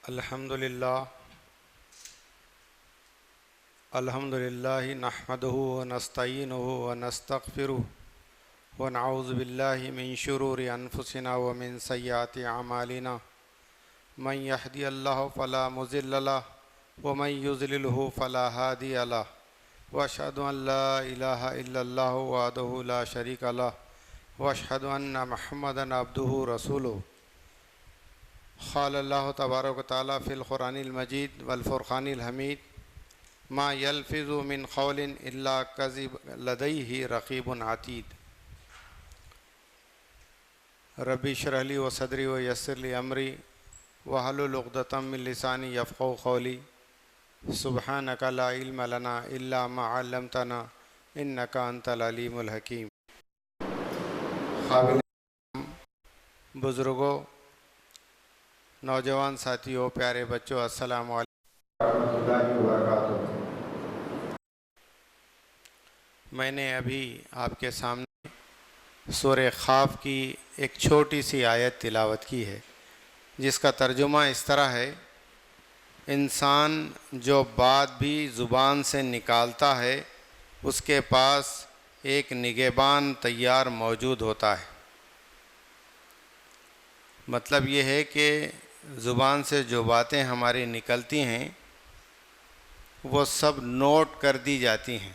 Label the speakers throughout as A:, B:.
A: الحمد للہ نحمده ونستعینه ونستغفره ونعوذ باللہ من شرور انفسنا ومن سیئات اعمالنا من یهدی اللہ فلا مضل له ومن یضلله فلا هادی له واشهد ان لا الہ الا اللہ وحدہ لا شریک له واشهد ان محمدا عبدہ رسولہ قال اللہ تبارک و تعالی فی القرآن المجید والفرقان الحمید ما یلفظ من قول الا لدیہ رقیب عتید ربی اشرح لی وصدری ویسر لی امری واحلل عقدۃ من لسانی یفقہوا قولی سبحانک لا علم لنا الا ما علمتنا انک انت العلیم الحکیم۔ قابل بزرگوں، نوجوان ساتھیوں، پیارے بچوں، السلام علیکم ورحمۃ اللہ وبرکاتہ۔ میں نے ابھی آپ کے سامنے سورہ قاف کی ایک چھوٹی سی آیت تلاوت کی ہے، جس کا ترجمہ اس طرح ہے: انسان جو بات بھی زبان سے نکالتا ہے اس کے پاس ایک نگہبان تیار موجود ہوتا ہے۔ مطلب یہ ہے کہ زبان سے جو باتیں ہماری نکلتی ہیں وہ سب نوٹ کر دی جاتی ہیں،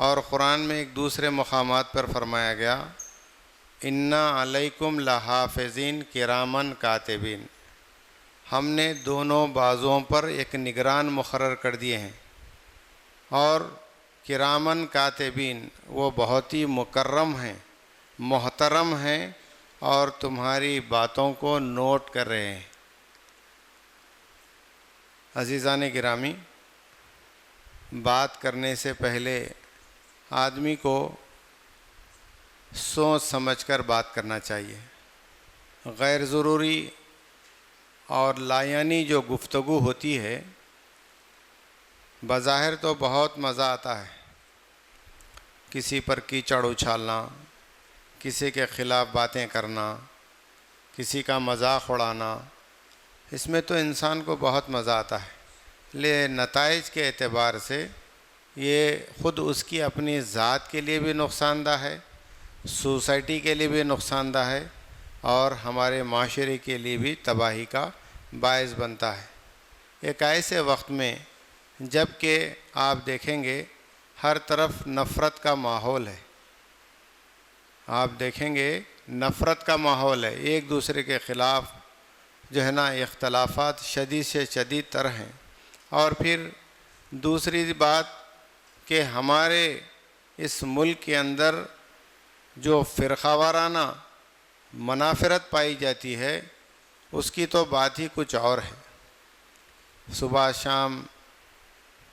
A: اور قرآن میں ایک دوسرے مقامات پر فرمایا گیا: اِنَّا عَلَيْكُمْ لَحَافِظِينَ کِرَامًا کاتبین۔ ہم نے دونوں بازوؤں پر ایک نگران مقرر کر دیے ہیں، اور کرامن کاتبین وہ بہت ہی مکرم ہیں، محترم ہیں، اور تمہاری باتوں کو نوٹ کر رہے ہیں۔ عزیزان گرامی، بات کرنے سے پہلے آدمی کو سوچ سمجھ کر بات کرنا چاہیے۔ غیر ضروری اور لایعنی جو گفتگو ہوتی ہے، بظاہر تو بہت مزہ آتا ہے، کسی پر کیچڑ اچھالنا، کسی کے خلاف باتیں کرنا، کسی کا مذاق اڑانا، اس میں تو انسان کو بہت مزہ آتا ہے، لیکن نتائج کے اعتبار سے یہ خود اس کی اپنی ذات کے لیے بھی نقصان دہ ہے، سوسائٹی کے لیے بھی نقصان دہ ہے، اور ہمارے معاشرے کے لیے بھی تباہی کا باعث بنتا ہے۔ ایک ایسے وقت میں جب کہ آپ دیکھیں گے ہر طرف نفرت کا ماحول ہے، آپ دیکھیں گے نفرت کا ماحول ہے، ایک دوسرے کے خلاف جو ہے نا اختلافات شدید سے شدید تر ہیں۔ اور پھر دوسری بات کہ ہمارے اس ملک کے اندر جو فرقہ وارانہ منافرت پائی جاتی ہے، اس کی تو بات ہی کچھ اور ہے۔ صبح شام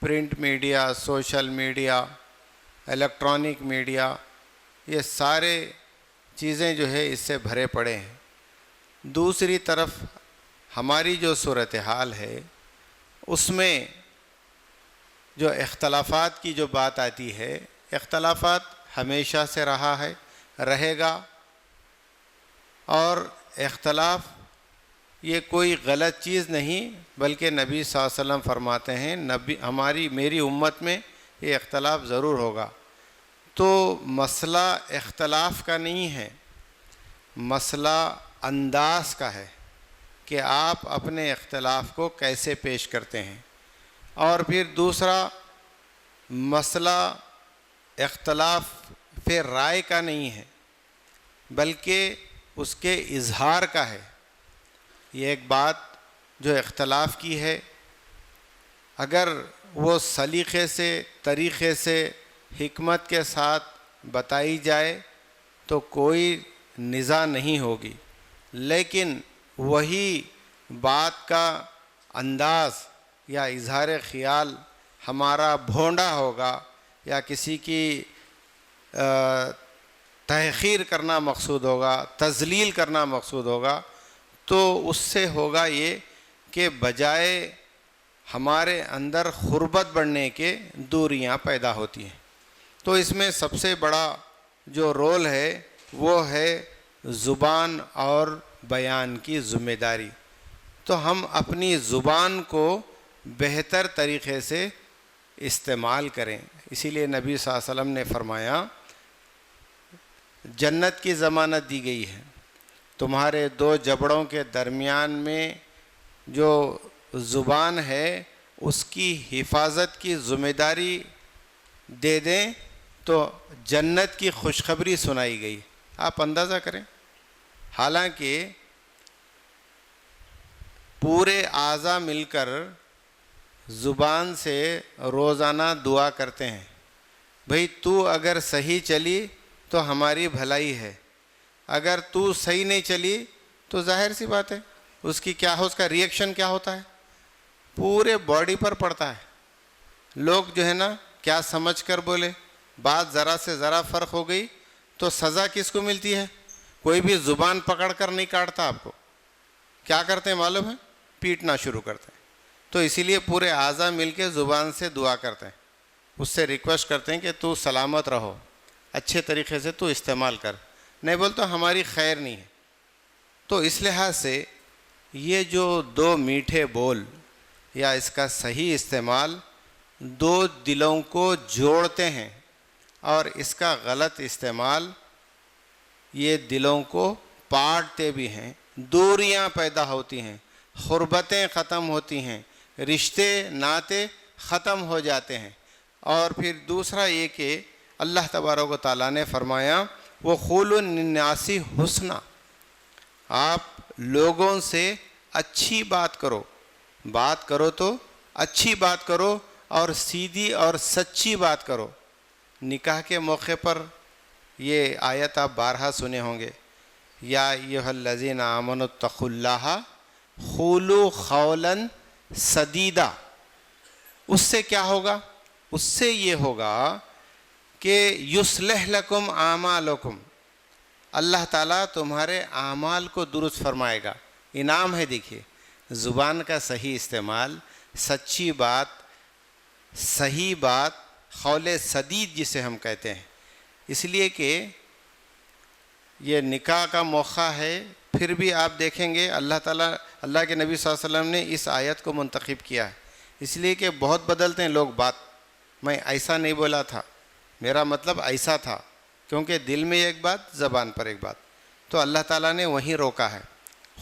A: print media, social media, electronic media, یہ سارے چیزیں جو ہے اس سے بھرے پڑے ہیں۔ دوسری طرف ہماری جو صورتحال ہے، اس میں جو اختلافات کی جو بات آتی ہے، اختلافات ہمیشہ سے رہا ہے، رہے گا، اور اختلاف یہ کوئی غلط چیز نہیں، بلکہ نبی صلی اللہ علیہ وسلم فرماتے ہیں میری امت میں یہ اختلاف ضرور ہوگا۔ تو مسئلہ اختلاف کا نہیں ہے، مسئلہ انداز کا ہے کہ آپ اپنے اختلاف کو کیسے پیش کرتے ہیں۔ اور پھر دوسرا مسئلہ اختلاف پہ رائے کا نہیں ہے، بلکہ اس کے اظہار کا ہے۔ یہ ایک بات جو اختلاف کی ہے، اگر وہ سلیقے سے، طریقے سے، حکمت کے ساتھ بتائی جائے تو کوئی نزاع نہیں ہوگی، لیکن وہی بات کا انداز یا اظہار خیال ہمارا بھونڈا ہوگا، یا کسی کی تحقیر کرنا مقصود ہوگا، تذلیل کرنا مقصود ہوگا، تو اس سے ہوگا یہ کہ بجائے ہمارے اندر غربت بڑھنے کے دوریاں پیدا ہوتی ہیں۔ تو اس میں سب سے بڑا جو رول ہے وہ ہے زبان اور بیان کی ذمہ داری۔ تو ہم اپنی زبان کو بہتر طریقے سے استعمال کریں. اسی لیے نبی صلی اللہ علیہ وسلم نے فرمایا جنت کی ضمانت دی گئی ہے، تمہارے دو جبڑوں کے درمیان میں جو زبان ہے اس کی حفاظت کی ذمہ داری دے دیں تو جنت کی خوشخبری سنائی گئی. آپ اندازہ کریں، حالانکہ پورے اعضاء مل کر زبان سے روزانہ دعا کرتے ہیں، بھئی تو اگر صحیح چلی تو ہماری بھلائی ہے، اگر تو صحیح نہیں چلی تو ظاہر سی بات ہے اس کی کیا ہو، اس کا ری ایکشن کیا ہوتا ہے، پورے باڈی پر پڑتا ہے. لوگ جو ہے نا کیا سمجھ کر بولے، بات ذرا سے ذرا فرق ہو گئی تو سزا کس کو ملتی ہے؟ کوئی بھی زبان پکڑ کر نہیں کاٹتا آپ کو، کیا کرتے ہیں معلوم ہے؟ پیٹنا شروع کرتے ہیں. تو اسی لیے پورے اعضاء مل کے زبان سے دعا کرتے ہیں، اس سے ریکویسٹ کرتے ہیں کہ تو سلامت رہو، اچھے طریقے سے تو استعمال کر، نہیں بول تو ہماری خیر نہیں ہے. تو اس لحاظ سے یہ جو دو میٹھے بول یا اس کا صحیح استعمال دو دلوں کو جوڑتے ہیں، اور اس کا غلط استعمال یہ دلوں کو پاٹتے بھی ہیں، دوریاں پیدا ہوتی ہیں، غربتیں ختم ہوتی ہیں، رشتے ناتے ختم ہو جاتے ہیں. اور پھر دوسرا یہ کہ اللہ تبارک و تعالیٰ نے فرمایا وَقُولُوا لِلنَّاسِ حُسْنًا، آپ لوگوں سے اچھی بات کرو تو اچھی بات کرو اور سیدھی اور سچی بات کرو. نکاح کے موقع پر یہ آیت آپ بارہا سنے ہوں گے، یا ایھا الذین آمنوا اتقوا اللہ قولوا قولا سدیدا. اس سے کیا ہوگا؟ اس سے یہ ہوگا کہ یصلح لکم اعمالکم، اللہ تعالیٰ تمہارے اعمال کو درست فرمائے گا. انعام ہے. دیکھیے زبان کا صحیح استعمال، سچی بات، صحیح بات، قول سدید جسے ہم کہتے ہیں. اس لیے کہ یہ نکاح کا موقع ہے، پھر بھی آپ دیکھیں گے اللہ تعالیٰ، اللہ کے نبی صلی اللہ علیہ وسلم نے اس آیت کو منتخب کیا ہے، اس لیے کہ بہت بدلتے ہیں لوگ بات. میں ایسا نہیں بولا تھا، میرا مطلب ایسا تھا، کیونکہ دل میں ایک بات، زبان پر ایک بات. تو اللہ تعالیٰ نے وہیں روکا ہے.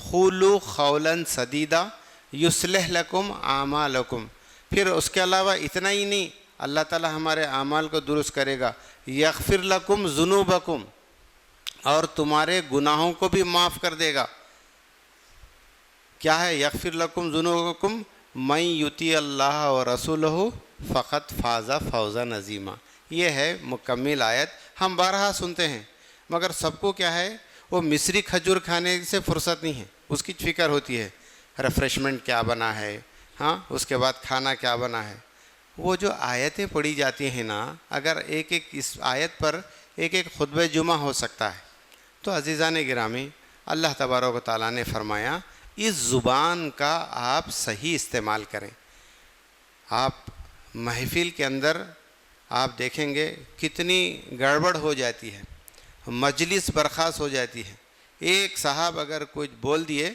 A: قولوا قولا سدیدا یصلح لکم اعمالکم. پھر اس کے علاوہ اتنا ہی نہیں، اللہ تعالیٰ ہمارے اعمال کو درست کرے گا. یغفر لکم ذنوبکم، اور تمہارے گناہوں کو بھی معاف کر دے گا. کیا ہے یغفر لکم ذنوبکم من یطیع اللہ و رسولہ فقط فاز فوزا عظیما. یہ ہے مکمل آیت. ہم بارہا سنتے ہیں، مگر سب کو کیا ہے، وہ مصری کھجور کھانے سے فرصت نہیں ہے، اس کی فکر ہوتی ہے ریفریشمنٹ کیا بنا ہے، ہاں اس کے بعد کھانا کیا بنا ہے. وہ جو آیتیں پڑھی جاتی ہیں نا، اگر ایک ایک اس آیت پر ایک ایک خطبہ جمعہ ہو سکتا ہے. تو عزیزان گرامی، اللہ تبارک و تعالیٰ نے فرمایا اس زبان کا آپ صحیح استعمال کریں. آپ محفل کے اندر آپ دیکھیں گے کتنی گڑبڑ ہو جاتی ہے، مجلس برخاست ہو جاتی ہے. ایک صاحب اگر کچھ بول دیے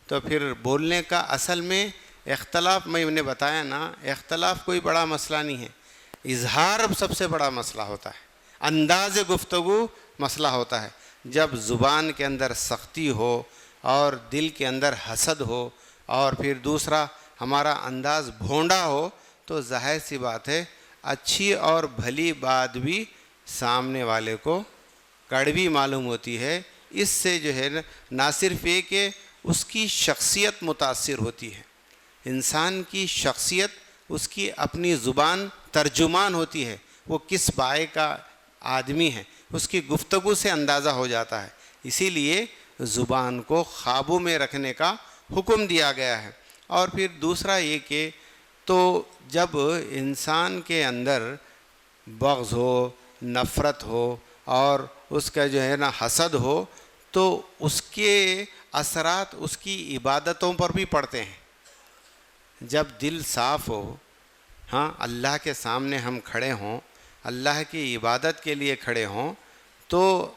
A: تو پھر بولنے کا اصل میں اختلاف، میں نے بتایا نا، اختلاف کوئی بڑا مسئلہ نہیں ہے، اظہار سب سے بڑا مسئلہ ہوتا ہے، انداز گفتگو مسئلہ ہوتا ہے. جب زبان کے اندر سختی ہو اور دل کے اندر حسد ہو اور پھر دوسرا ہمارا انداز بھونڈا ہو تو ظاہر سی بات ہے اچھی اور بھلی بات بھی سامنے والے کو کڑوی معلوم ہوتی ہے. اس سے جو ہے نہ صرف یہ کہ اس کی شخصیت متاثر ہوتی ہے، انسان کی شخصیت اس کی اپنی زبان ترجمان ہوتی ہے، وہ کس بائے کا آدمی ہے اس کی گفتگو سے اندازہ ہو جاتا ہے. اسی لیے زبان کو قابو میں رکھنے کا حکم دیا گیا ہے. اور پھر دوسرا یہ کہ تو جب انسان کے اندر بغض ہو، نفرت ہو اور اس کا جو ہے نا حسد ہو تو اس کے اثرات اس کی عبادتوں پر بھی پڑتے ہیں. جب دل صاف ہو، ہاں اللہ کے سامنے ہم کھڑے ہوں، اللہ کی عبادت کے لیے کھڑے ہوں، تو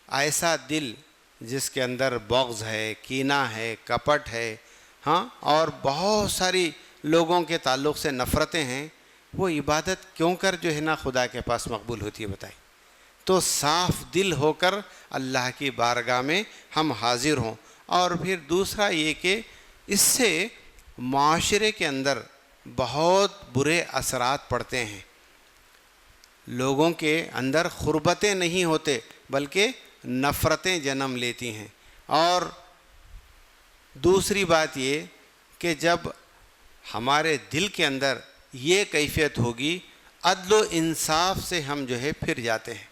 A: ایسا دل جس کے اندر بغض ہے، کینہ ہے، کپٹ ہے، ہاں، اور بہت ساری لوگوں کے تعلق سے نفرتیں ہیں، وہ عبادت کیوں کر جو ہے نا خدا کے پاس مقبول ہوتی ہے بتائیں؟ تو صاف دل ہو کر اللہ کی بارگاہ میں ہم حاضر ہوں۔ اور پھر دوسرا یہ کہ اس سے معاشرے کے اندر بہت برے اثرات پڑتے ہیں، لوگوں کے اندر قربتیں نہیں ہوتے بلکہ نفرتیں جنم لیتی ہیں۔ اور دوسری بات یہ کہ جب ہمارے دل کے اندر یہ کیفیت ہوگی، عدل و انصاف سے ہم جو ہے پھر جاتے ہیں،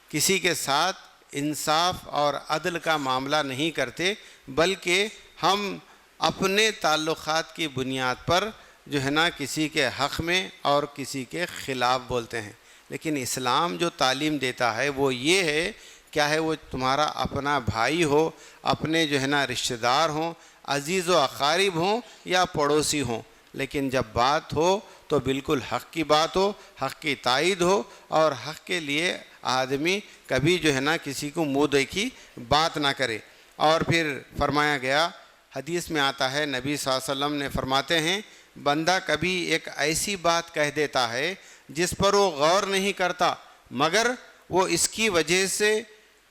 A: کسی کے ساتھ انصاف اور عدل کا معاملہ نہیں کرتے، بلکہ ہم اپنے تعلقات کی بنیاد پر جو ہے نا کسی کے حق میں اور کسی کے خلاف بولتے ہیں۔ لیکن اسلام جو تعلیم دیتا ہے وہ یہ ہے، کیا ہے، وہ تمہارا اپنا بھائی ہو، اپنے جو ہے نا رشتہ دار ہوں، عزیز و اقارب ہوں یا پڑوسی ہوں، لیکن جب بات ہو تو بالکل حق کی بات ہو، حق کی تائید ہو، اور حق کے لیے آدمی کبھی جو ہے نا کسی کو منہ دیکھی بات نہ کرے۔ اور پھر فرمایا گیا، حدیث میں آتا ہے، نبی صلی اللہ علیہ وسلم نے فرماتے ہیں، بندہ کبھی ایک ایسی بات کہہ دیتا ہے جس پر وہ غور نہیں کرتا، مگر وہ اس کی وجہ سے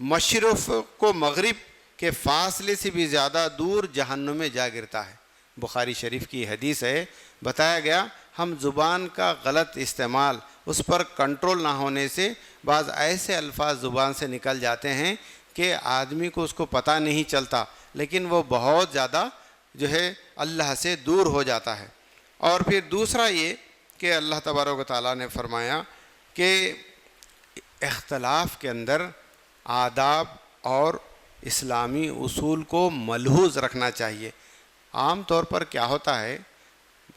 A: مشرق کو مغرب کے فاصلے سے بھی زیادہ دور جہنم میں جا گرتا ہے۔ بخاری شریف کی حدیث ہے، بتایا گیا ہم زبان کا غلط استعمال، اس پر کنٹرول نہ ہونے سے بعض ایسے الفاظ زبان سے نکل جاتے ہیں کہ آدمی کو اس کو پتہ نہیں چلتا، لیکن وہ بہت زیادہ جو ہے اللہ سے دور ہو جاتا ہے۔ اور پھر دوسرا یہ کہ اللہ تبارک و تعالیٰ نے فرمایا کہ اختلاف کے اندر آداب اور اسلامی اصول کو ملحوظ رکھنا چاہیے۔ عام طور پر کیا ہوتا ہے،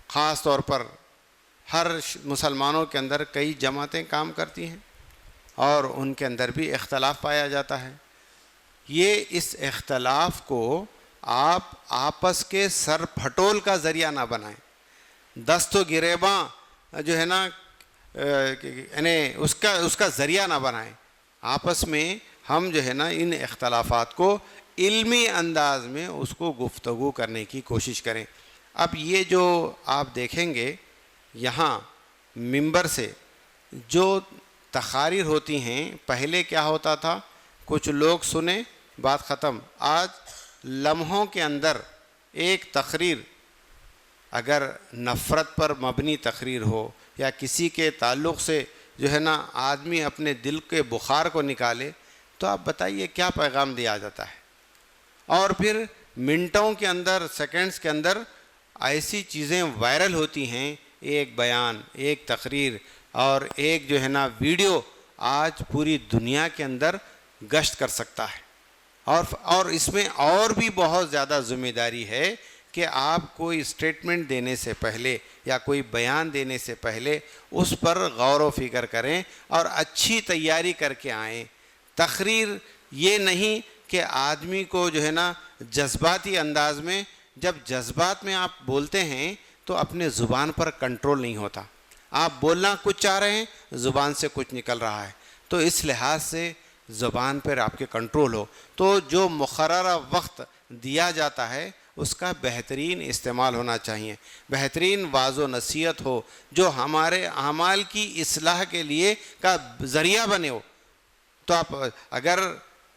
A: خاص طور پر ہر مسلمانوں کے اندر کئی جماعتیں کام کرتی ہیں اور ان کے اندر بھی اختلاف پایا جاتا ہے۔ یہ اس اختلاف کو آپ آپس کے سر پھٹول کا ذریعہ نہ بنائیں، دست و گریباں جو ہے نا یعنی اس کا ذریعہ نہ بنائیں۔ آپس میں ہم جو ہے نا ان اختلافات کو علمی انداز میں اس کو گفتگو کرنے کی کوشش کریں۔ اب یہ جو آپ دیکھیں گے یہاں منبر سے جو تقاریر ہوتی ہیں، پہلے کیا ہوتا تھا، کچھ لوگ سنیں بات ختم۔ آج لمحوں کے اندر ایک تقریر، اگر نفرت پر مبنی تقریر ہو یا کسی کے تعلق سے جو ہے نا آدمی اپنے دل کے بخار کو نکالے، تو آپ بتائیے کیا پیغام دیا جاتا ہے۔ اور پھر منٹوں کے اندر، سیکنڈز کے اندر ایسی چیزیں وائرل ہوتی ہیں، ایک بیان، ایک تقریر اور ایک جو ہے نا ویڈیو آج پوری دنیا کے اندر گشت کر سکتا ہے۔ اور اس میں اور بھی بہت زیادہ ذمہ داری ہے کہ آپ کوئی اسٹیٹمنٹ دینے سے پہلے یا کوئی بیان دینے سے پہلے اس پر غور و فکر کریں اور اچھی تیاری کر کے آئیں۔ تقریر یہ نہیں کہ آدمی کو جو ہے نا جذباتی انداز میں، جب جذبات میں آپ بولتے ہیں تو اپنے زبان پر کنٹرول نہیں ہوتا، آپ بولنا کچھ چاہ رہے ہیں، زبان سے کچھ نکل رہا ہے، تو اس لحاظ سے زبان پر آپ کے کنٹرول ہو، تو جو مقررہ وقت دیا جاتا ہے اس کا بہترین استعمال ہونا چاہیے، بہترین واعظ و نصیحت ہو جو ہمارے اعمال کی اصلاح کے لیے کا ذریعہ بنے ہو۔ تو آپ اگر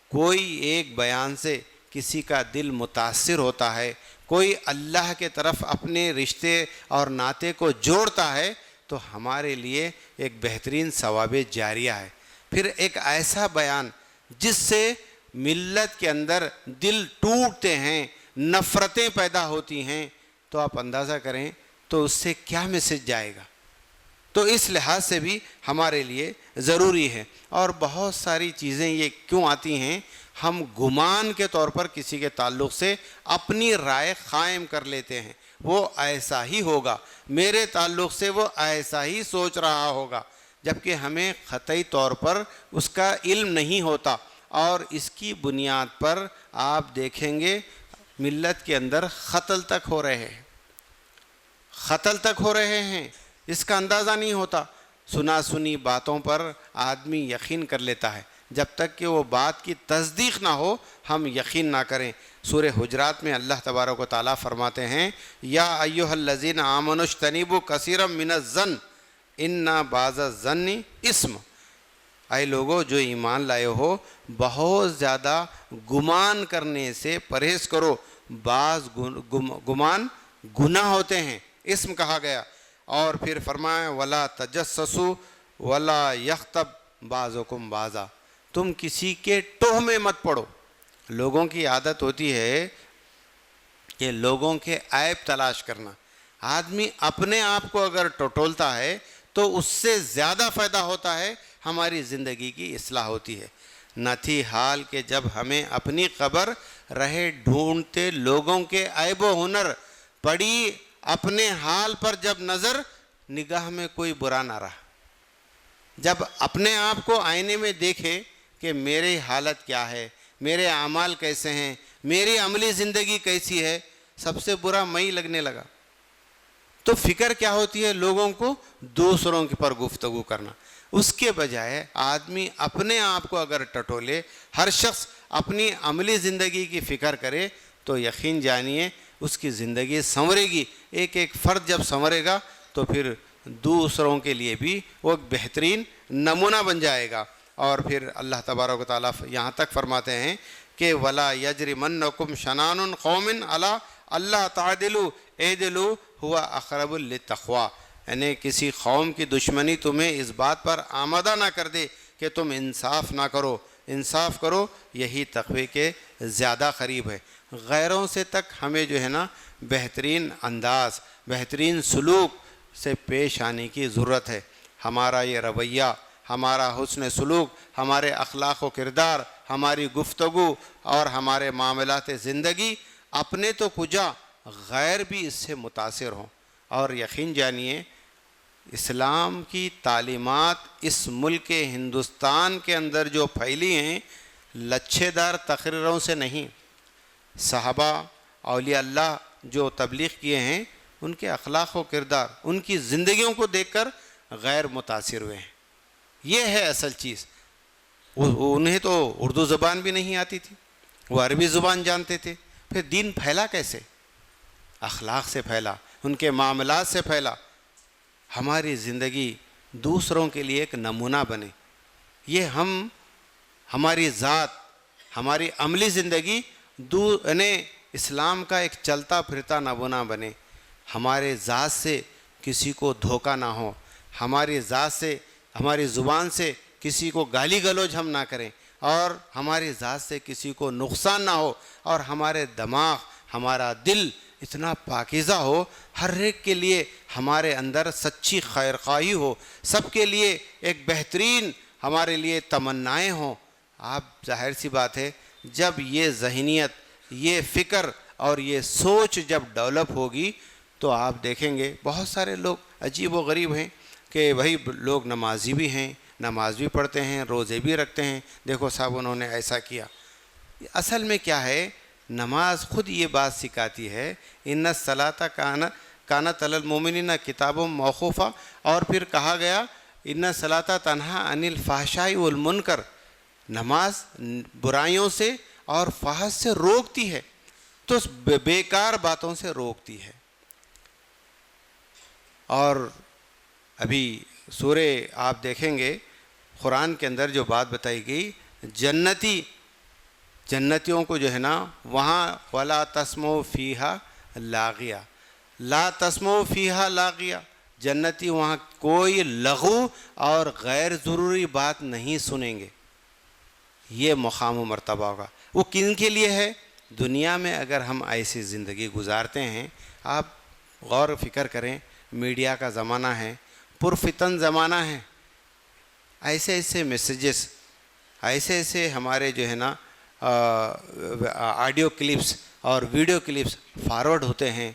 A: کوئی ایک بیان سے کسی کا دل متاثر ہوتا ہے، کوئی اللہ کے طرف اپنے رشتے اور ناطے کو جوڑتا ہے، تو ہمارے لیے ایک بہترین ثواب جاریہ ہے۔ پھر ایک ایسا بیان جس سے ملت کے اندر دل ٹوٹتے ہیں، نفرتیں پیدا ہوتی ہیں، تو آپ اندازہ کریں تو اس سے کیا میسج جائے گا۔ تو اس لحاظ سے بھی ہمارے لیے ضروری ہے۔ اور بہت ساری چیزیں یہ کیوں آتی ہیں، ہم گمان کے طور پر کسی کے تعلق سے اپنی رائے قائم کر لیتے ہیں، وہ ایسا ہی ہوگا، میرے تعلق سے وہ ایسا ہی سوچ رہا ہوگا، جبکہ ہمیں قطعی طور پر اس کا علم نہیں ہوتا۔ اور اس کی بنیاد پر آپ دیکھیں گے ملت کے اندر قتل تک ہو رہے ہیں، اس کا اندازہ نہیں ہوتا۔ سنا سنی باتوں پر آدمی یقین کر لیتا ہے، جب تک کہ وہ بات کی تصدیق نہ ہو ہم یقین نہ کریں۔ سورہ حجرات میں اللہ تبارک و تعالیٰ فرماتے ہیں یا ایھا الذین آمنوا اجتنبوا کثیرا من الظن ان بعض الظن اسم، اے لوگو جو ایمان لائے ہو بہت زیادہ گمان کرنے سے پرہیز کرو، بعض گمان گناہ ہوتے ہیں، اسم کہا گیا۔ اور پھر فرمایا ولا تجسسوا ولا یغتب بعضکم بعضا، تم کسی کے ٹوہ میں مت پڑو۔ لوگوں کی عادت ہوتی ہے کہ لوگوں کے عیب تلاش کرنا۔ آدمی اپنے آپ کو اگر ٹٹولتا ہے تو اس سے زیادہ فائدہ ہوتا ہے، ہماری زندگی کی اصلاح ہوتی ہے۔ نہ تھی حال کہ جب ہمیں اپنی قبر رہے ڈھونڈتے لوگوں کے عیب و ہنر، پڑی اپنے حال پر جب نظر نگاہ میں کوئی برا نہ رہا۔ جب اپنے آپ کو آئینے میں دیکھے کہ میری حالت کیا ہے، میرے اعمال کیسے ہیں، میری عملی زندگی کیسی ہے، سب سے برا میں ہی لگنے لگا، تو فکر کیا ہوتی ہے لوگوں کو دوسروں کے پر گفتگو کرنا۔ اس کے بجائے آدمی اپنے آپ کو اگر ٹٹولے، ہر شخص اپنی عملی زندگی کی فکر کرے تو یقین جانیے اس کی زندگی سنورے گی۔ ایک ایک فرد جب سنورے گا تو پھر دوسروں کے لیے بھی وہ ایک بہترین نمونہ بن جائے گا۔ اور پھر اللہ تبارک و تعالیٰ یہاں تک فرماتے ہیں کہ وَلَا يَجْرِمَنَّكُمْ شَنَانٌ قَوْمٍ عَلَىٰ أَلَّا تَعْدِلُوا اعْدِلُوا هُوَ أَقْرَبُ لِلتَّقْوَىٰ، یعنی کسی قوم کی دشمنی تمہیں اس بات پر آمادہ نہ کر دے کہ تم انصاف نہ کرو، انصاف کرو یہی تقوی کے زیادہ قریب ہے۔ غیروں سے تک ہمیں جو ہے نا بہترین انداز، بہترین سلوک سے پیش آنے کی ضرورت ہے۔ ہمارا یہ رویہ، ہمارا حسن سلوک، ہمارے اخلاق و کردار، ہماری گفتگو اور ہمارے معاملات زندگی اپنے تو کجا غیر بھی اس سے متاثر ہوں۔ اور یقین جانیے اسلام کی تعلیمات اس ملک ہندوستان کے اندر جو پھیلی ہیں لچھے دار تقریروں سے نہیں، صحابہ اولیاء اللہ جو تبلیغ کیے ہیں ان کے اخلاق و کردار، ان کی زندگیوں کو دیکھ کر غیر متاثر ہوئے ہیں۔ یہ ہے اصل چیز۔ انہیں تو اردو زبان بھی نہیں آتی تھی، وہ عربی زبان جانتے تھے، پھر دین پھیلا کیسے؟ اخلاق سے پھیلا، ان کے معاملات سے پھیلا۔ ہماری زندگی دوسروں کے لیے ایک نمونہ بنے، یہ ہماری ذات، ہماری عملی زندگی یعنی اسلام کا ایک چلتا پھرتا نمونہ بنے۔ ہمارے ذات سے کسی کو دھوکہ نہ ہو، ہماری ذات سے، ہماری زبان سے کسی کو گالی گلوچ ہم نہ کریں، اور ہماری ذات سے کسی کو نقصان نہ ہو، اور ہمارے دماغ، ہمارا دل اتنا پاکیزہ ہو، ہر ایک کے لیے ہمارے اندر سچی خیر خواہی ہو، سب کے لیے ایک بہترین ہمارے لیے تمنائیں ہوں۔ آپ ظاہر سی بات ہے جب یہ ذہنیت، یہ فکر اور یہ سوچ جب ڈیولپ ہوگی تو آپ دیکھیں گے بہت سارے لوگ عجیب و غریب ہیں کہ بھائی لوگ نمازی بھی ہیں، نماز بھی پڑھتے ہیں، روزے بھی رکھتے ہیں، دیکھو صاحب انہوں نے ایسا کیا۔ اصل میں کیا ہے، نماز خود یہ بات سکھاتی ہے ان الصلاۃ کانت علی المؤمنین کتاب موقوفہ، اور پھر کہا گیا ان الصلاۃ تنہی عن الفحشاء والمنکر، نماز برائیوں سے اور فحش سے روکتی ہے، تو بیکار باتوں سے روکتی ہے۔ اور ابھی سورہ آپ دیکھیں گے قرآن کے اندر جو بات بتائی گئی، جنتیوں کو جو ہے نا وہاں وَلَا تَسْمَعُوا فِيهَا لَاغِيَةً، لا تسمعوا فیہا لاغیہ، جنتی وہاں کوئی لغو اور غیر ضروری بات نہیں سنیں گے۔ یہ مقام و مرتبہ ہوگا۔ وہ کن کے لیے ہے؟ دنیا میں اگر ہم ایسی زندگی گزارتے ہیں، آپ غور و فکر کریں، میڈیا کا زمانہ ہے، پرفتن زمانہ ہے، ایسے ایسے میسیجز، ایسے ہمارے جو ہے نا آڈیو کلپس اور ویڈیو کلپس فارورڈ ہوتے ہیں،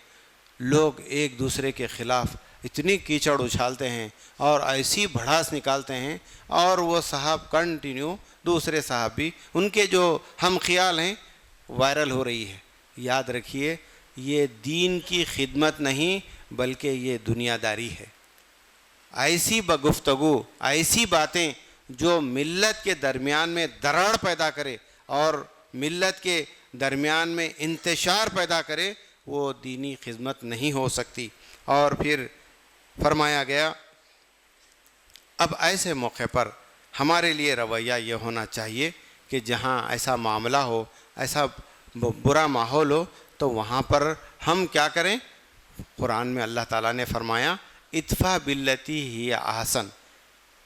A: لوگ ایک دوسرے کے خلاف اتنی کیچڑ اچھالتے ہیں اور ایسی بھڑاس نکالتے ہیں، اور وہ صاحب کنٹینیو دوسرے صاحب بھی ان کے جو ہم خیال ہیں وائرل ہو رہی ہے۔ یاد رکھیے یہ دین کی خدمت نہیں بلکہ یہ دنیا داری ہے۔ ایسی بگفتگو، ایسی باتیں جو ملت کے درمیان میں دراڑ پیدا کرے اور ملت کے درمیان میں انتشار پیدا کرے، وہ دینی خدمت نہیں ہو سکتی۔ اور پھر فرمایا گیا اب ایسے موقع پر ہمارے لیے رویہ یہ ہونا چاہیے کہ جہاں ایسا معاملہ ہو، ایسا برا ماحول ہو، تو وہاں پر ہم کیا کریں؟ قرآن میں اللہ تعالیٰ نے فرمایا ادفع باللتی ہی احسن،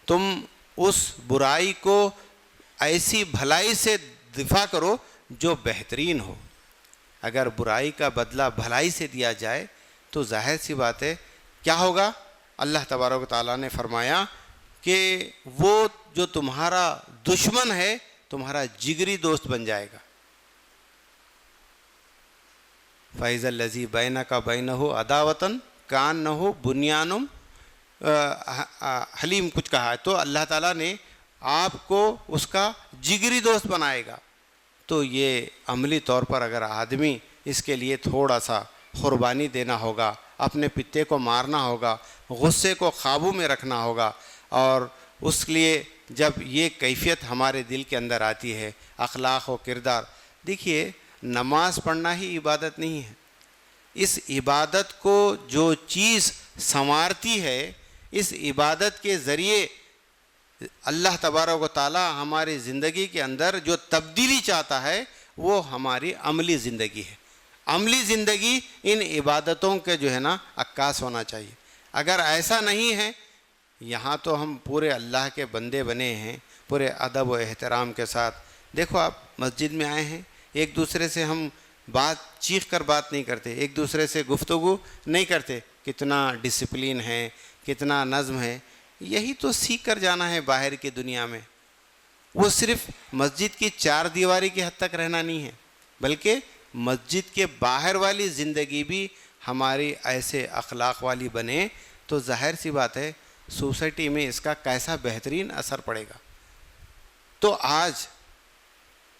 A: تم اس برائی کو ایسی بھلائی سے دفاع کرو جو بہترین ہو۔ اگر برائی کا بدلہ بھلائی سے دیا جائے تو ظاہر سی بات ہے کیا ہوگا؟ اللہ تبارک و تعالیٰ نے فرمایا کہ وہ جو تمہارا دشمن ہے تمہارا جگری دوست بن جائے گا۔ فَإِذَا الَّذِي بَيْنَكَ وَبَيْنَهُ عَدَاوَةٌ كَأَنَّهُ بُنْيَانٌ حلیم کچھ کہا ہے، تو اللہ تعالیٰ نے آپ کو اس کا جگری دوست بنائے گا۔ تو یہ عملی طور پر اگر آدمی اس کے لیے تھوڑا سا قربانی دینا ہوگا، اپنے پتے کو مارنا ہوگا، غصے کو قابو میں رکھنا ہوگا، اور اس لیے جب یہ کیفیت ہمارے دل کے اندر آتی ہے، اخلاق و کردار، دیکھیے نماز پڑھنا ہی عبادت نہیں ہے، اس عبادت کو جو چیز سنوارتی ہے، اس عبادت کے ذریعے اللہ تبارک و تعالی ہماری زندگی کے اندر جو تبدیلی چاہتا ہے وہ ہماری عملی زندگی ہے۔ عملی زندگی ان عبادتوں کے جو ہے نا عکاس ہونا چاہیے۔ اگر ایسا نہیں ہے، یہاں تو ہم پورے اللہ کے بندے بنے ہیں، پورے ادب و احترام کے ساتھ، دیکھو آپ مسجد میں آئے ہیں، ایک دوسرے سے ہم چیخ کر بات نہیں کرتے، ایک دوسرے سے گفتگو نہیں کرتے، کتنا ڈسپلین ہے، کتنا نظم ہے۔ یہی تو سیکھ کر جانا ہے باہر کی دنیا میں۔ وہ صرف مسجد کی چار دیواری کی حد تک رہنا نہیں ہے، بلکہ مسجد کے باہر والی زندگی بھی ہماری ایسے اخلاق والی بنے تو ظاہر سی بات ہے سوسائٹی میں اس کا کیسا بہترین اثر پڑے گا۔ تو آج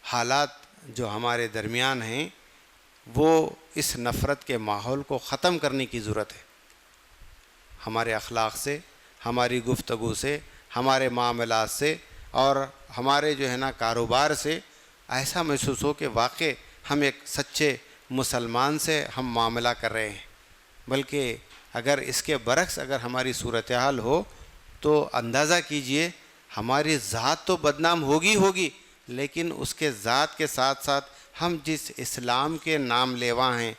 A: حالات جو ہمارے درمیان ہیں وہ اس نفرت کے ماحول کو ختم کرنے کی ضرورت ہے۔ ہمارے اخلاق سے، ہماری گفتگو سے، ہمارے معاملات سے اور ہمارے جو ہے نا کاروبار سے ایسا محسوس ہو کہ واقع ہم ایک سچے مسلمان سے ہم معاملہ کر رہے ہیں۔ بلکہ اگر اس کے برعکس اگر ہماری صورتحال ہو تو اندازہ کیجئے ہماری ذات تو بدنام ہوگی، لیکن اس کے ذات کے ساتھ ساتھ ہم جس اسلام کے نام لیوا ہیں،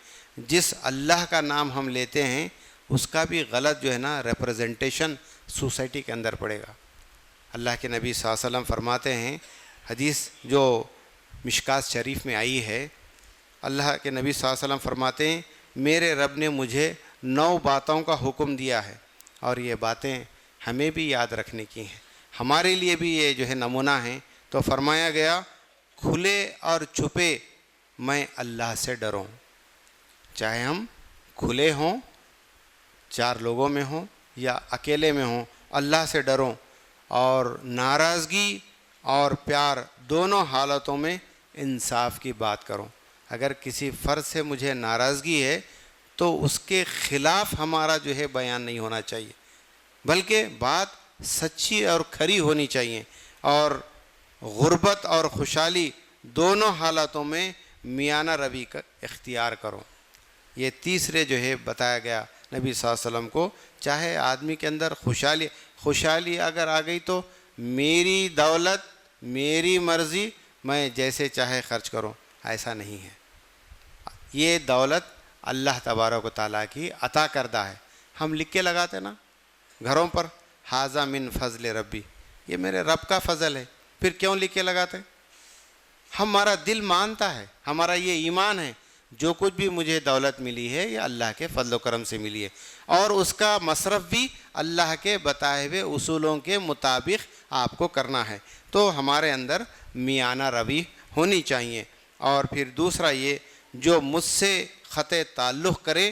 A: جس اللہ کا نام ہم لیتے ہیں، اس کا بھی غلط جو ہے نا ریپرزنٹیشن سوسائٹی کے اندر پڑے گا۔ اللہ کے نبی صلی اللہ علیہ وسلم فرماتے ہیں، حدیث جو مشکات شریف میں آئی ہے، اللہ کے نبی صلی اللہ علیہ وسلم فرماتے ہیں میرے رب نے مجھے 9 باتوں کا حکم دیا ہے، اور یہ باتیں ہمیں بھی یاد رکھنے کی ہیں، ہمارے لیے بھی یہ جو ہے نمونہ ہیں۔ تو فرمایا گیا کھلے اور چھپے میں اللہ سے ڈروں، چاہے ہم کھلے ہوں، 4 لوگوں میں ہوں یا اکیلے میں ہوں، اللہ سے ڈروں، اور ناراضگی اور پیار دونوں حالتوں میں انصاف کی بات کروں۔ اگر کسی فرد سے مجھے ناراضگی ہے تو اس کے خلاف ہمارا جو ہے بیان نہیں ہونا چاہیے، بلکہ بات سچی اور کھری ہونی چاہیے، اور غربت اور خوشحالی دونوں حالتوں میں میانہ روی کا اختیار کرو۔ یہ تیسرے جو ہے بتایا گیا نبی صلی اللہ علیہ وسلم کو، چاہے آدمی کے اندر خوشحالی اگر آ گئی تو میری دولت میری مرضی، میں جیسے چاہے خرچ کروں، ایسا نہیں ہے۔ یہ دولت اللہ تبارک و تعالیٰ کی عطا کردہ ہے۔ ہم لکھ کے لگاتے نا گھروں پر ھذا من فضل ربی، یہ میرے رب کا فضل ہے، پھر کیوں لکھ کے لگاتے؟ ہمارا دل مانتا ہے، ہمارا یہ ایمان ہے جو کچھ بھی مجھے دولت ملی ہے یہ اللہ کے فضل و کرم سے ملی ہے، اور اس کا مصرف بھی اللہ کے بتائے ہوئے اصولوں کے مطابق آپ کو کرنا ہے۔ تو ہمارے اندر میانہ روی ہونی چاہیے۔ اور پھر دوسرا یہ جو مجھ سے قطع تعلق کرے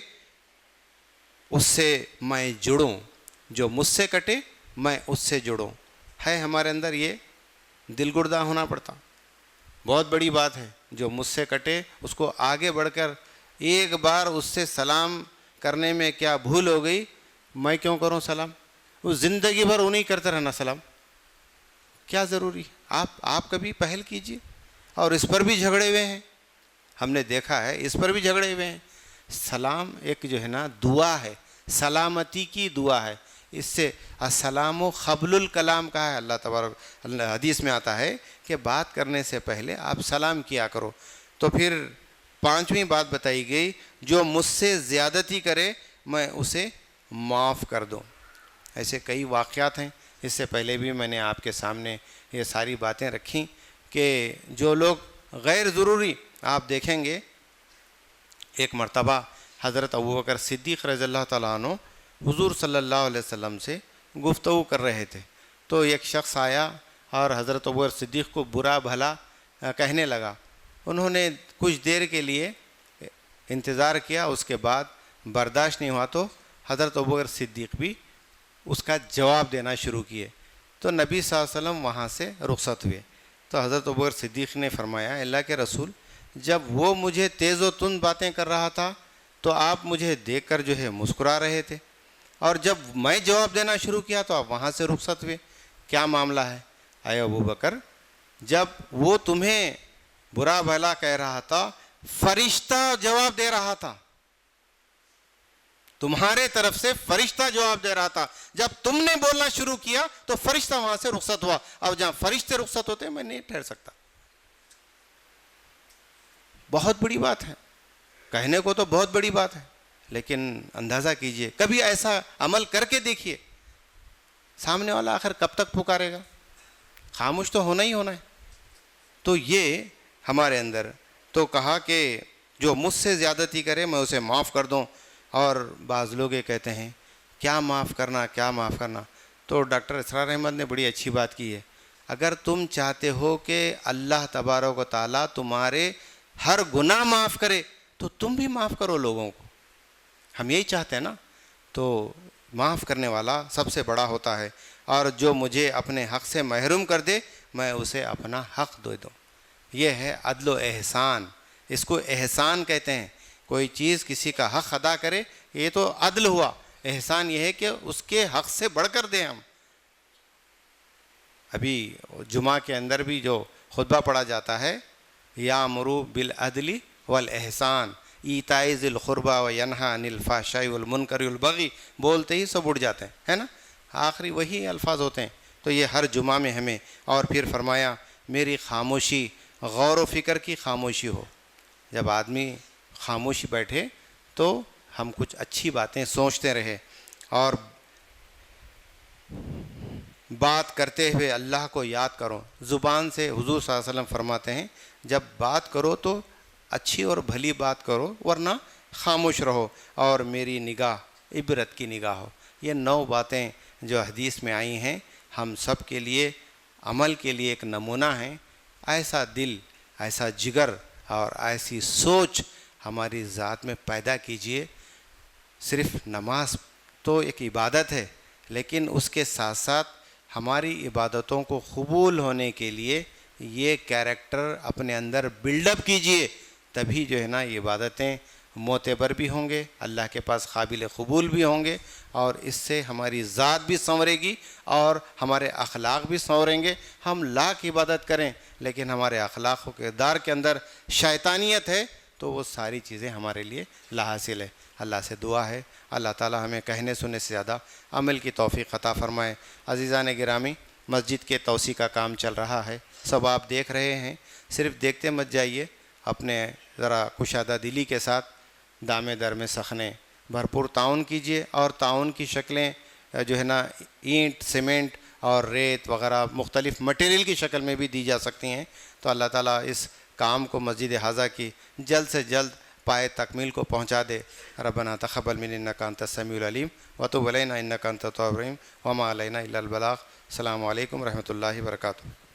A: اس سے میں جڑوں، جو مجھ سے کٹے میں اس سے جڑوں، ہے ہمارے اندر یہ دل گردہ ہونا پڑتا، بہت بڑی بات ہے۔ جو مجھ سے کٹے اس کو آگے بڑھ کر ایک بار اس سے سلام کرنے میں کیا بھول ہو گئی، میں کیوں کروں سلام، وہ زندگی بھر انہیں کرتے رہنا سلام، کیا ضروری ہے؟ آپ کبھی پہل کیجئے. اور اس پر بھی جھگڑے ہوئے ہیں، ہم نے دیکھا ہے اس پر بھی جھگڑے ہوئے ہیں. سلام ایک جو ہے نا دعا ہے، سلامتی کی دعا ہے. اس سے السلام و قبل الکلام کہا ہے اللہ تبارک. حدیث میں آتا ہے کہ بات کرنے سے پہلے آپ سلام کیا کرو. تو پھر پانچویں بات بتائی گئی، جو مجھ سے زیادتی کرے میں اسے معاف کر دوں. ایسے کئی واقعات ہیں، اس سے پہلے بھی میں نے آپ کے سامنے یہ ساری باتیں رکھیں کہ جو لوگ غیر ضروری، آپ دیکھیں گے ایک مرتبہ حضرت ابوبکر صدیق رضی اللہ تعالیٰ عنہ حضور صلی اللہ علیہ وسلم سے گفتگو کر رہے تھے. تو ایک شخص آیا اور حضرت ابوبکر صدیق کو برا بھلا کہنے لگا. انہوں نے کچھ دیر کے لیے انتظار کیا، اس کے بعد برداشت نہیں ہوا تو حضرت ابوبکر صدیق بھی اس کا جواب دینا شروع کیے. تو نبی صلی اللہ علیہ وسلم وہاں سے رخصت ہوئے. تو حضرت ابوبکر صدیق نے فرمایا، اللہ کے رسول، جب وہ مجھے تیز و تند باتیں کر رہا تھا تو آپ مجھے دیکھ کر جو ہے مسکرا رہے تھے، اور جب میں جواب دینا شروع کیا تو آپ وہاں سے رخصت ہوئے. کیا معاملہ ہے؟ اے ابوبکر، جب وہ تمہیں برا بھلا کہہ رہا تھا فرشتہ جواب دے رہا تھا، تمہارے طرف سے فرشتہ جواب دے رہا تھا. جب تم نے بولنا شروع کیا تو فرشتہ وہاں سے رخصت ہوا. اب جہاں فرشتے رخصت ہوتے میں نہیں ٹھہر سکتا. بہت بڑی بات ہے، کہنے کو تو بہت بڑی بات ہے، لیکن اندازہ کیجئے، کبھی ایسا عمل کر کے دیکھیے. سامنے والا آخر کب تک پکارے گا؟ خاموش تو ہونا ہی ہونا ہے. تو یہ ہمارے اندر تو کہا کہ جو مجھ سے زیادتی کرے میں اسے معاف کر دوں. اور بعض لوگ یہ کہتے ہیں کیا معاف کرنا، کیا معاف کرنا. تو ڈاکٹر اسرار احمد نے بڑی اچھی بات کی ہے. اگر تم چاہتے ہو کہ اللہ تبارک و تعالیٰ تمہارے ہر گناہ معاف کرے تو تم بھی معاف کرو لوگوں کو. ہم یہی چاہتے ہیں نا. تو معاف کرنے والا سب سے بڑا ہوتا ہے. اور جو مجھے اپنے حق سے محروم کر دے میں اسے اپنا حق دے دوں. یہ ہے عدل و احسان. اس کو احسان کہتے ہیں. کوئی چیز کسی کا حق ادا کرے یہ تو عدل ہوا. احسان یہ ہے کہ اس کے حق سے بڑھ کر دیں ہم. ابھی جمعہ کے اندر بھی جو خطبہ پڑھا جاتا ہے، یامرو بالعدل والاحسان ایتاء ذی القربی وینہی عن الفحشاء والمنکر والبغی، بولتے ہی سب اڑ جاتے ہیں، ہے نا. آخری وہی الفاظ ہوتے ہیں. تو یہ ہر جمعہ میں ہمیں. اور پھر فرمایا میری خاموشی غور و فکر کی خاموشی ہو. جب آدمی خاموشی بیٹھے تو ہم کچھ اچھی باتیں سوچتے رہے، اور بات کرتے ہوئے اللہ کو یاد کرو. زبان سے حضور صلی اللہ علیہ وسلم فرماتے ہیں جب بات کرو تو اچھی اور بھلی بات کرو، ورنہ خاموش رہو. اور میری نگاہ عبرت کی نگاہ ہو. یہ 9 باتیں جو حدیث میں آئی ہیں ہم سب کے لیے عمل کے لیے ایک نمونہ ہیں. ایسا دل، ایسا جگر اور ایسی سوچ ہماری ذات میں پیدا کیجئے. صرف نماز تو ایک عبادت ہے، لیکن اس کے ساتھ ساتھ ہماری عبادتوں کو قبول ہونے کے لیے یہ کیریکٹر اپنے اندر بلڈ اپ کیجئے. تبھی جو ہے نا یہ عبادتیں معتبر بھی ہوں گے، اللہ کے پاس قابل قبول بھی ہوں گے، اور اس سے ہماری ذات بھی سنورے گی اور ہمارے اخلاق بھی سنوریں گے. ہم لاکھ عبادت کریں لیکن ہمارے اخلاق و کردار کے اندر شیطانیت ہے تو وہ ساری چیزیں ہمارے لیے لاحاصل ہے. اللہ سے دعا ہے اللہ تعالی ہمیں کہنے سننے سے زیادہ عمل کی توفیق عطا فرمائے. عزیزان گرامی، مسجد کے توسیع کا کام چل رہا ہے، سب آپ دیکھ رہے ہیں. صرف دیکھتے مت جائیے، اپنے ذرا کشادہ دلی کے ساتھ دامے در میں سخنے بھرپور تعاون کیجیے. اور تعاون کی شکلیں جو ہے نا اینٹ، سیمنٹ اور ریت وغیرہ مختلف مٹیریل کی شکل میں بھی دی جا سکتی ہیں. تو اللہ تعالیٰ اس کام کو مسجد حاضہ کی جلد سے جلد پائے تکمیل کو پہنچا دے. ربنا تقبل منا انک انت السمیع العلیم وتب علینا انک انت التواب الرحیم وما علینا الا البلاغ. السلام علیکم ورحمۃ اللہ وبرکاتہ.